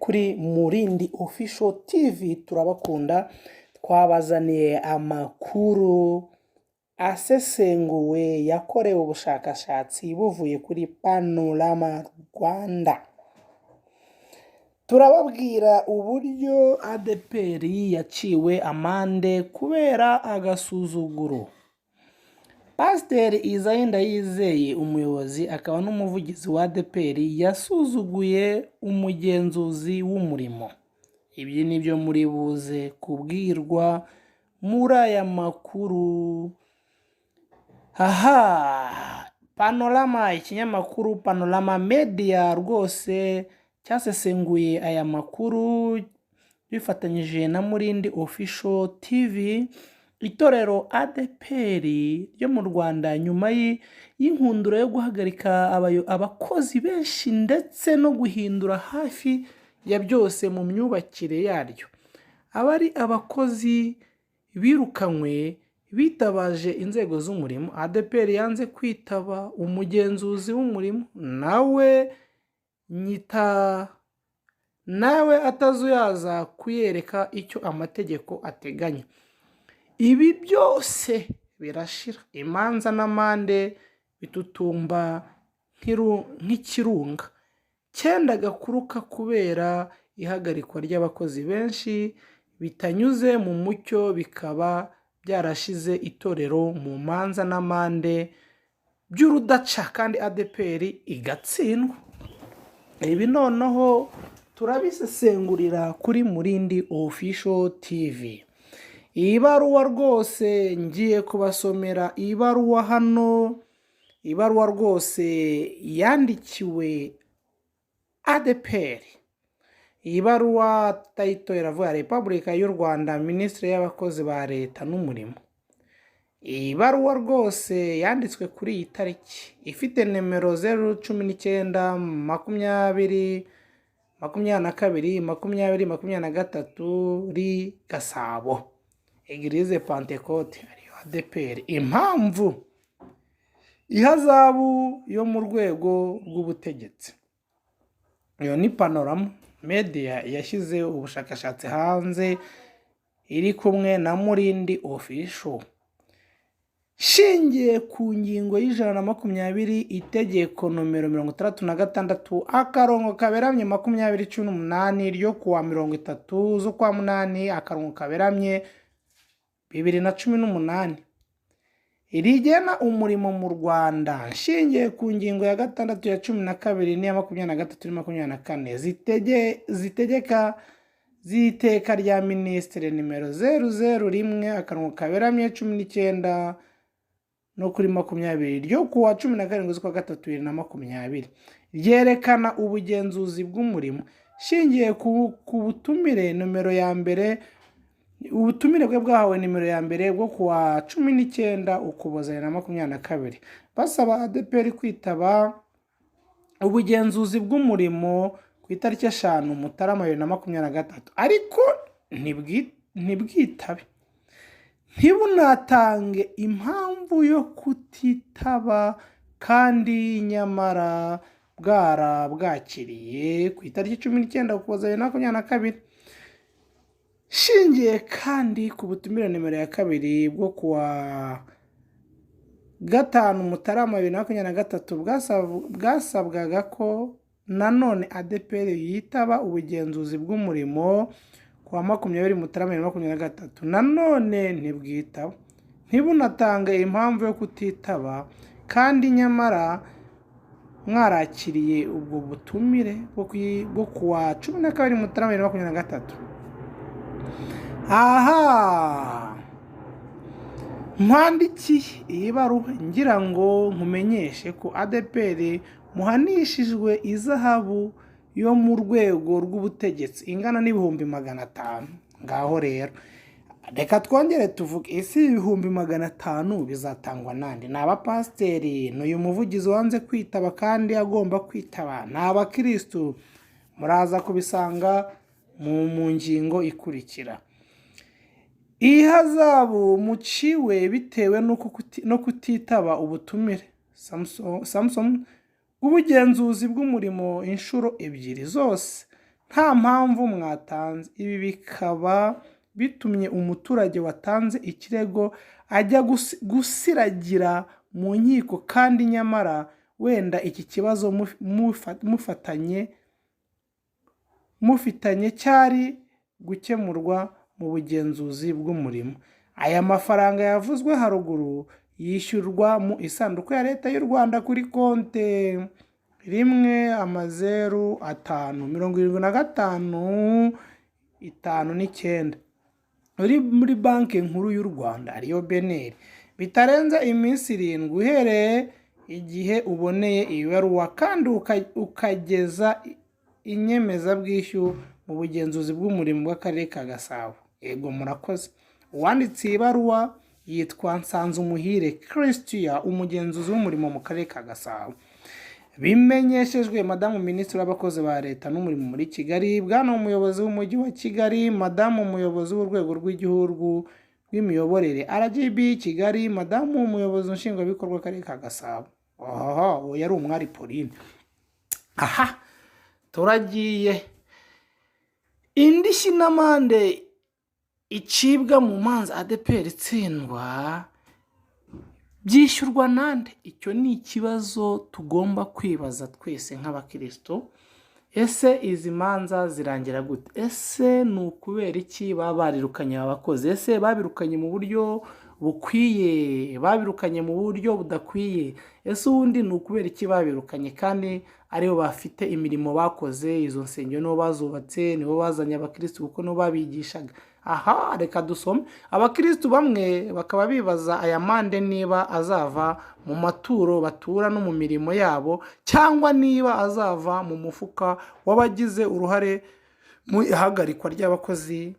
kuri Murindi Official TV turabakunda, twabazaniye amakuru asesenguwe yakorewe ubushakashatsi buvuye kuri Panorama Rwanda. Turababwira uburyo ADEPR yaciwe amande kubera agasuzuguro. Pasiteri Isaie Ndayizeye, umuyobozi akaba n'umuvugizi wa ADEPR, yasuzuguye umugenzuzi w'umurimo. Ibi nibyo muri buze kubwirwa muri aya makuru. Panorama, ikinyamakuru Panorama Media rwose cyasesenguye aya makuru bifatanyije na Murindi Official TV. Itorero ADEPR ryo mu Rwanda, nyuma y'inkundura yo guhagarika abakozi benshi ndetse no guhindura hafi ya byose mu myubakire yaryo, abari abakozi birukanywe bitabaje inzego z'umurimo. ADEPR yanze kwitaba umugenzuzi w'umurimo, nawe atazuyaza kuyereka icyo amategeko ateganya. Ibi byose birashira, imanza n'amande bitutumba nk'ikirunga cyendaga kuruka kubera ihagarikwa ry'abakozi benshi bitanyuze mu mucyo, bikaba byarashize itorero mu manza n'amande by'urudaca kandi ADEPR igatsindwa. Ibi noneho turabisesengurira kuri Murindi Official TV. Iyi baruwa rwose ngiye kubasomera, iyi baruwa hano, ibaruwa rwose yandikiwe ADEPR. Iyi baruwa tayito iravuga Repubulika y'u Rwanda, Minisitiri y'Abakozi ba Leta n'Umurimo. Iyi baruwa rwose yanditswe kuri iyi tariki, ifite nimero 012/2023 ri Gasabo, Eglise Pentecote ariyo ADEPR. Impamvu: ihazabu yo mu rwego rw'ubutegetsi. Iyo ni Panorama Media yashyize ubushakashatsi hanze iri kumwe na Murindi Official. Shingiye ku ngingo y'120 itegeko nomero 66/2018 ryo kuwa 30/8/2018 rigena umurimo mu Rwanda. Shingiye ku ngingo ya 6 ya 12 n'iya 23/24 ziteka rya Minisitiri nimero 001/19 no kuri 20 ryo kuwa 17/3/2020 ryerekana ubugenzuzi bw'umurimo. Shingiye ku butumire nomero ya mbere, ubutumire bwe bwahawe nimero ya mbere bwo kuwa 19 Ukuboza 2022 basaba ADEPR kwitaba ubugenzuzi bw'umurimo ku itariki 5 Mutarama 2023, ariko ntibwitabe, ntibunatange impamvu yo kutitaba, kandi nyamara bwakiriye ku itariki 19 Ukuboza 2022. Shingiye kandi ku butumire nimero ya kabiri bwo kuwa 5 Mutarama 2023 bwasabwaga ko nanone ADEPR yitaba ubugenzuzi bw'umurimo kuwa 20 Mutarama 2023, nanone ntibwitaba, ntibunatanga impamvu yo kutitaba, kandi nyamara mwarakiriye ubwo butumire bwo kuwa 12 Mutarama 2023. Mwandikiye iyi baruwa ngira ngo nkumenyeshe ko ADEPR muhanishijwe izahabu yo mu rwego rw'ubutegetsi ingana n'ibihumbi 500. Ngaho rero reka twongere tuvuge, isi ibihumbi 500 bizatangwa nande? Ni abapasiteri, n'uyu muvugizi wanze kwitaba kandi agomba kwitaba, ni abakristo. Muraza kubisanga mu ngingo ikurikira. Ihazabu muciwe bitewe no kutitaba ubutumire Samson ubugenzuzi bw'umurimo inshuro ebyiri zose nta mpamvu mwatanze. Ibi bikaba bitumye umuturage watanze ikirego ajya gusiragira mu nkiko kandi nyamara wenda iki kibazo mufitanye cyari gukemurwa mu bugenzuzi bw'umurimo. Aya mafaranga yavuzwe haruguru yishyurwa mu isanduku ya leta y'u Rwanda kuri konte 1,075,559 muri banki nkuru y'u Rwanda ariyo BNR, bitarenze iminsi 7 uhereye igihe uboneye ibaruwa kandi ukageza inyemezabwishyu mu bugenzuzi bw'umurimo bw'akarere ka Gasabo. Ego murakoze. Uwanditse ibaruwa yitwa Nsanzumuhire Christian, umugenzuzi w'umurimo mu karere ka Gasabo. Bimenyeshejwe Madamu Minisitiri w'abakozi ba leta n'umurimo muri Kigali, bwana umuyobozi w'umujyi wa Kigali, Madamu umuyobozi w'urwego rw'igihugu rw'imiyoborere RGB Kigali, Madamu umuyobozi nshingwabikorwa w'akarere ka Gasabo. Uwo yari umwari Pauline. Turagiye. Indishyi n'amande icibwa mu manza ADEPR itsindwa byishyurwa nande? Icyo ni ikibazo tugomba kwibaza twese nk'abakristo. Ese izi manza zirangira gute? Ese ni ukubera iki barirukanye abakozi? Ese babirukanye mu buryo bukwiye? Babirukanye mu buryo budakwiye? Ese ubundi ni ukubera iki babirukanye kandi aribo bafite imirimo bakoze? Izo nsengero nibo bazubatse, nibo bazanye abakristo kuko nibo babigishaga. Reka dusome. Abakristo bamwe bakaba bibaza aya mande niba azava mu maturo batura no mu mirimo yabo cyangwa niba azava mu mufuka w'abagize uruhare mu ihagarikwa ry'abakozi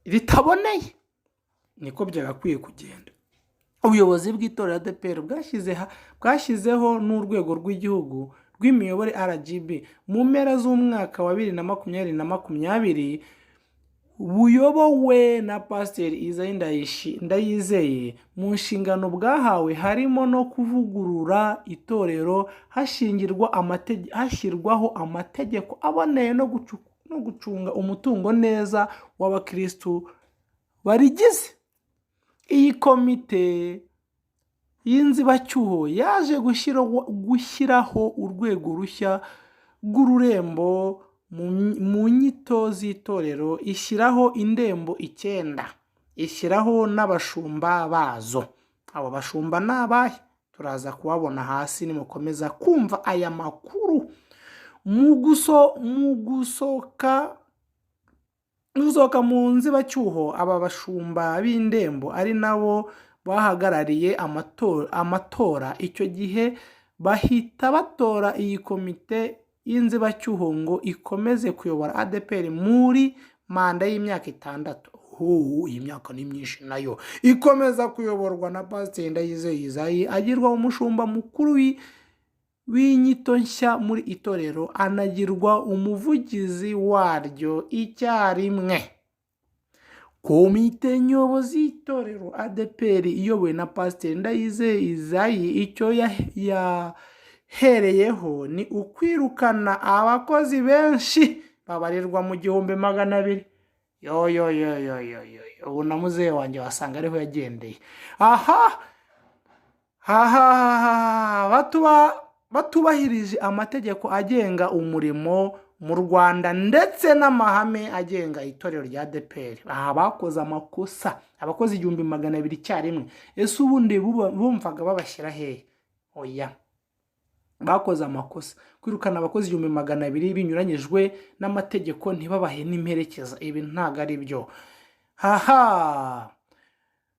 ritaboneye. Niko byagakwiye kugenda. Ubuyobozi bw'itorero ADEPR bwashyizeho n'urwego rw'igihugu rw'imiyoborere RGB mu mpera z'umwaka wa 2020 buyobowe na Pasiteri Isaie Ndayizeye. Mu nshingano bwahawe harimo no kuvugurura itorero hashyirwaho amategeko aboneye no gucunga umutungo neza w'abakristu barigize. Iyi komite y'inzibacyuho yaje gushyiraho urwego rushya rw'ururembo mu nyito z'itorero, ishyiraho indembo 9, ishyiraho n'abashumba bazo. Abo bashumba n'abahe turaza kubabona hasi nimukomeza kumva aya makuru. Mu gusohoka mu nzibacyuho, aba bashumba b'indembo ari nabo bahagarariye amatora. Icyo gihe bahita batora iyi komite y'inzibacyuho ngo ikomeze kuyobora ADEPR muri manda y'imyaka 6. Iyi myaka ni myinshi nayo. Ikomeza kuyoborwa na Pasiteri Ndayizeye Isaie, agirwa umushumba mukuru w'inyito nshya muri itorero, anagirwa umuvugizi waryo icyarimwe. Komite nyobozi y'itorero ADEPR iyobowe na Pasiteri Ndayizeye Isaie, icyo yahereyeho ni ukwirukana abakozi benshi babarirwa mu 200,000. Ubu na muzehe wanjye wasanga ariho yagendeye. Batubahirije amategeko agenga umurimo mu Rwanda ndetse n'amahame agenga itorero rya ADEPR. Bakoze amakosa, abakozi 200,000 icyarimwe. Ese ubundi bumvaga babashyira hehe? Oya, bakoze amakosa. Kwirukana abakozi 200,000 binyuranyijwe n'amategeko, ntibabahe n'imperekeza. Ibi ntago ari byo.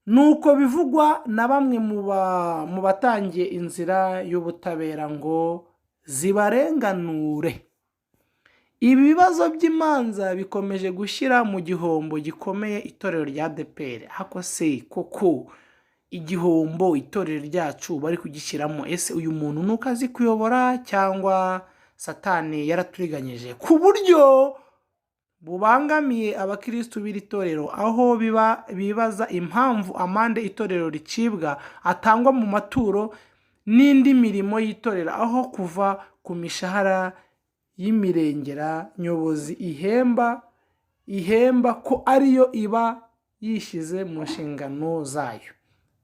Nuko bivugwa na bamwe mu batangiye inzira y'ubutabera ngo zibarenganure. Ibi bibazo by'imanza bikomeje gushyira mu gihombo gikomeye itorero rya ADEPR. Koko igihombo itorero ryacu bari kugishyiramo? Ese uyu muntu nuko azi kuyobora cyangwa Satani yaraturiganyije ku buryo bubangamiye abakristo b'iri torero, aho bibaza impamvu amande itorero ricibwa atangwa mu maturo n'indi mirimo y'itorero aho kuva ku mishahara y'imirengera nyobozi ihemba ko ariyo iba yishyize mu nshingano zayo.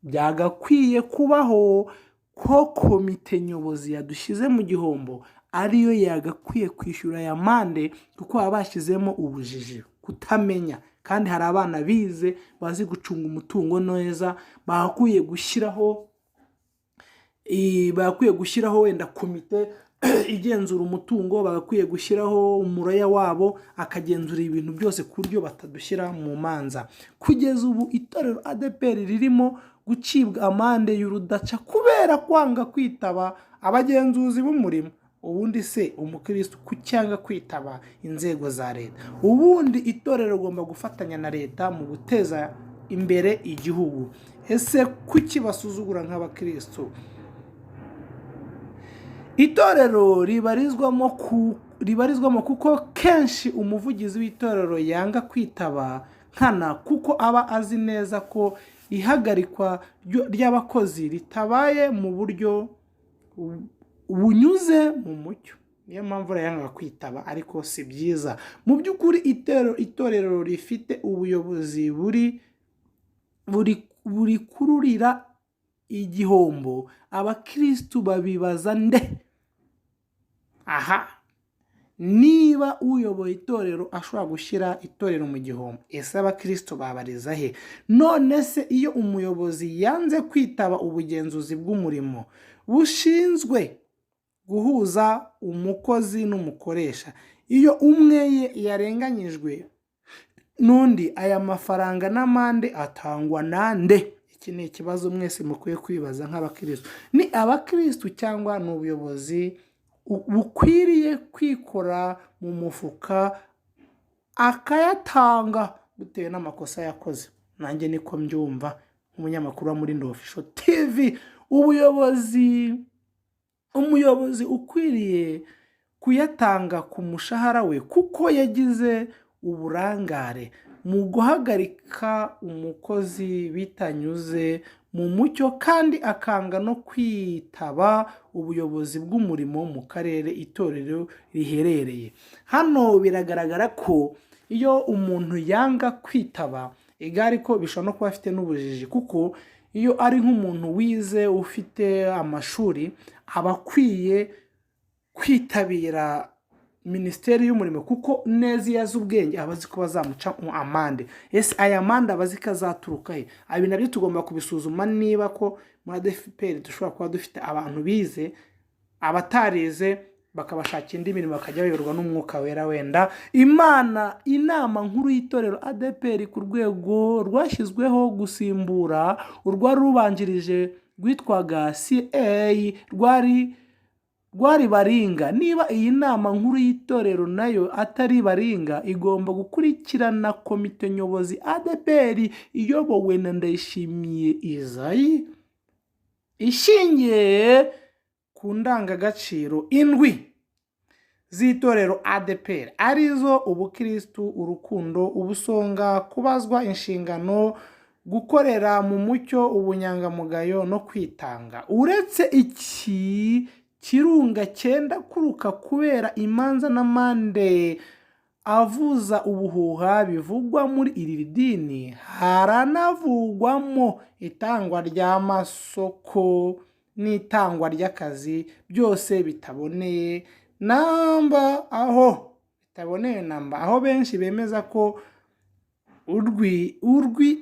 Byagakwiye kubaho ko komite nyobozi yadushyize mu gihombo ariyo yagakwiye kwishyura aya mande, kuko baba bashyizemo ubujiji, kutamenya. Kandi hari abana bize bazi gucunga umutungo neza, bakwiye gushyiraho wenda komite igenzura umutungo, bagakwiye gushyiraho umuroya wabo akagenzura ibintu byose ku buryo batadushyira mu manza. Kugeza ubu itorero ADEPR ririmo gucibwa amande y'urudaca kubera kwanga kwitaba abagenzuzi b'umurimo. Ubundi se umukristo kucyanga kwitaba inzego za leta? Ubundi itorero rigomba gufatanya na leta mu guteza imbere igihugu. Ese kuki basuzugura nk'abakristo? Itorero ribarizwamo kuko kenshi umuvugizi w'itorero yanga kwitaba nkana, kuko aba azi neza ko ihagarikwa ry'abakozi ritabaye mu buryo bunyuze mu mucyo. Niyo mpamvu yanga kwitaba, ariko si byiza. Mu by'ukuri itorero rifite ubuyobozi buri kururira igihombo, abakristu babibaza nde? Niba uyoboye itorero ashobora gushyira itorero mu gihombo, ese abakristo babariza he? None se iyo umuyobozi yanze kwitaba ubugenzuzi bw'umurimo bushinzwe guhuza umukozi n'umukoresha, iyo umwe yarenganyijwe n'undi, aya mafaranga n'amande atangwa nande? Iki ni ikibazo mwese mukwiye kwibaza nk'abakristo. Ni abakristo cyangwa ni ubuyobozi bukwiriye kwikora mu mufuka akayatanga bitewe n'amakosa yakoze? Nanjye niko mbyumva nk'umunyamakuru wa Murindo Official TV. Umuyobozi ukwiriye kuyatanga ku mushahara we, kuko yagize uburangare mu guhagarika umukozi bitanyuze mu mucyo, kandi akanga no kwitaba ubuyobozi bw'umurimo mu karere itorero riherereye. Hano biragaragara ko iyo umuntu yanga kwitaba, igari ko bishobora no kuba afite n'ubujiji, kuko iyo ari nk'umuntu wize ufite amashuri, aba akwiye kwitabira Minisiteri y'Umurimo, kuko neza iyo azi ubwenge aba azi ko bazamuca amande. Ese aya mande aba azi ko azaturuka he? Ibi nabyo tugomba kubisuzuma, niba ko muri ADEPR dushobora kuba dufite abantu bize, abatarize bakabashakira indi mirimo bakajya bayoborwa n'umwuka wera. Wenda inama nkuru y'itorero ADEPR ku rwego rwashyizweho gusimbura urwari rubanjirije rwitwaga CA rwari baringa. Niba iyi nama nkuru y'itorero nayo atari baringa, igomba gukurikirana komite nyobozi ADEPR iyobowe na Ndayishimiye Isaie, ishingiye ku ndangagaciro 7 z'itorero ADEPR, arizo ubukristu, urukundo, ubusonga, kubazwa inshingano, gukorera mu mucyo, ubunyangamugayo no kwitanga. Uretse iki kirunga cyenda kuruka kubera imanza n'amande avuza ubuhuha bivugwa muri iri dini, haranavugwamo itangwa ry'amasoko n'itangwa ry'akazi, byose bitaboneye namba. Aho benshi bemeza ko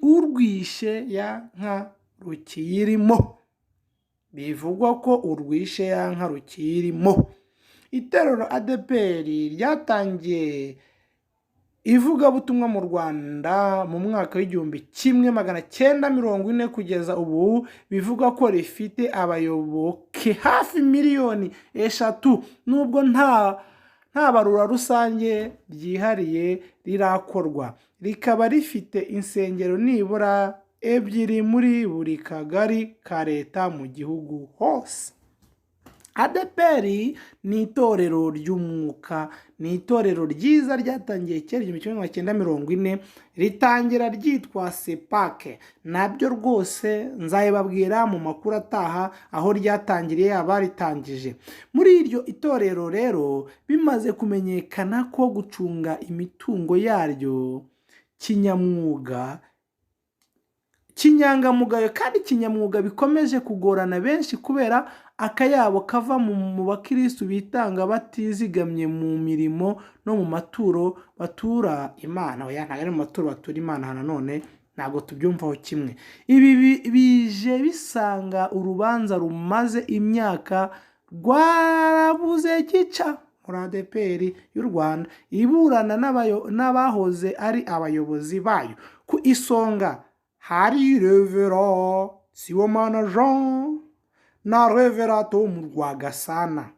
urwishe ya nka rukiyirimo. Bivugwa ko urwishe ya nka rukiyirimo. Itorero ADEPR ryatangiye ivugabutumwa mu Rwanda mu mwaka w'1940, kugeza ubu bivuga ko rifite abayoboke hafi 3 miliyoni, nubwo nta barura rusange ryihariye rirakorwa. Rikaba rifite insengero nibura 2 muri buri kagari ka leta mu gihugu hose. ADEPR ni itorero ry'umwuka, ni itorero ryiza ryatangiye kera 1940 ritangira ryitwa sepake. Nabyo rwose nzayibabwira mu makuru ataha aho ryatangiriye abaritangije. Muri iryo itorero rero bimaze kumenyekana ko gucunga imitungo yaryo kinyangamugayo kandi kinyamwuga bikomeje kugorana benshi kubera akayabo kava mu bakristo bitanga batizigamye mu mirimo no mu maturo batura Imana. Oya, ntabwo ari mu maturo batura Imana, nanone ntabwo tubyumvaho kimwe. Ibi bije bisanga urubanza rumaze imyaka rwarabuze gica muri ADEPR y'u Rwanda iburana n'abahoze ari abayobozi bayo. Ku isonga hari Revera Sibomana Jean na Revera Tom Rwagasana.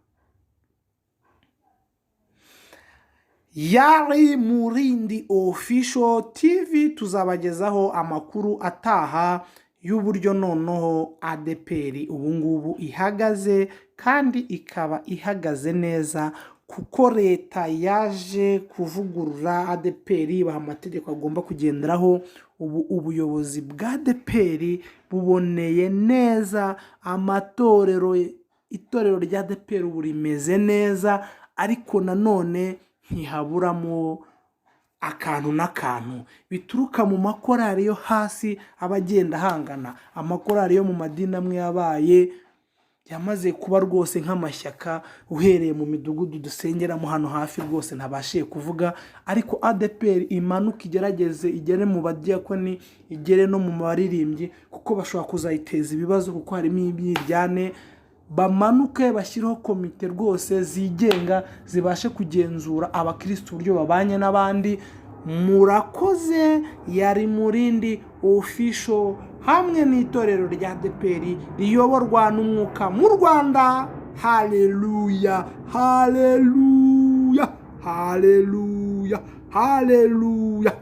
Yari Murindi Official TV, tuzabagezaho amakuru ataha y'uburyo noneho ADEPR ubungubu ihagaze, kandi ikaba ihagaze neza kuko leta yaje kuvugurura ADEPR ibaha amategeko agomba kugenderaho. Ubu ubuyobozi bwa ADEPR buboneye neza itorero rya ADEPR ubu rimeze neza, ariko nanone ntihaburamo akantu n'akantu bituruka mu makorari yo hasi abagenda hangana. Amakorari yo mu madini amwe yabaye yamaze kuba rwose nk'amashyaka, uhereye mu midugudu dusengeramo hano hafi rwose ntabashiye kuvuga, ariko ADEPR imanuka igerageze igere mu badiyakoni, igere no mu baririmbyi, kuko bashobora kuzayiteza ibibazo kuko harimo imyiryane. Bamanuke bashyiraho komite rwose zigenga zibashe kugenzura abakristo uburyo babanye n'abandi. Murakoze. Yari Murindi Official hamwe n'itorero rya ADEPR riyoborwa n'umwuka mu Rwanda. Haleluya, haleluya, haleluya, haleluya.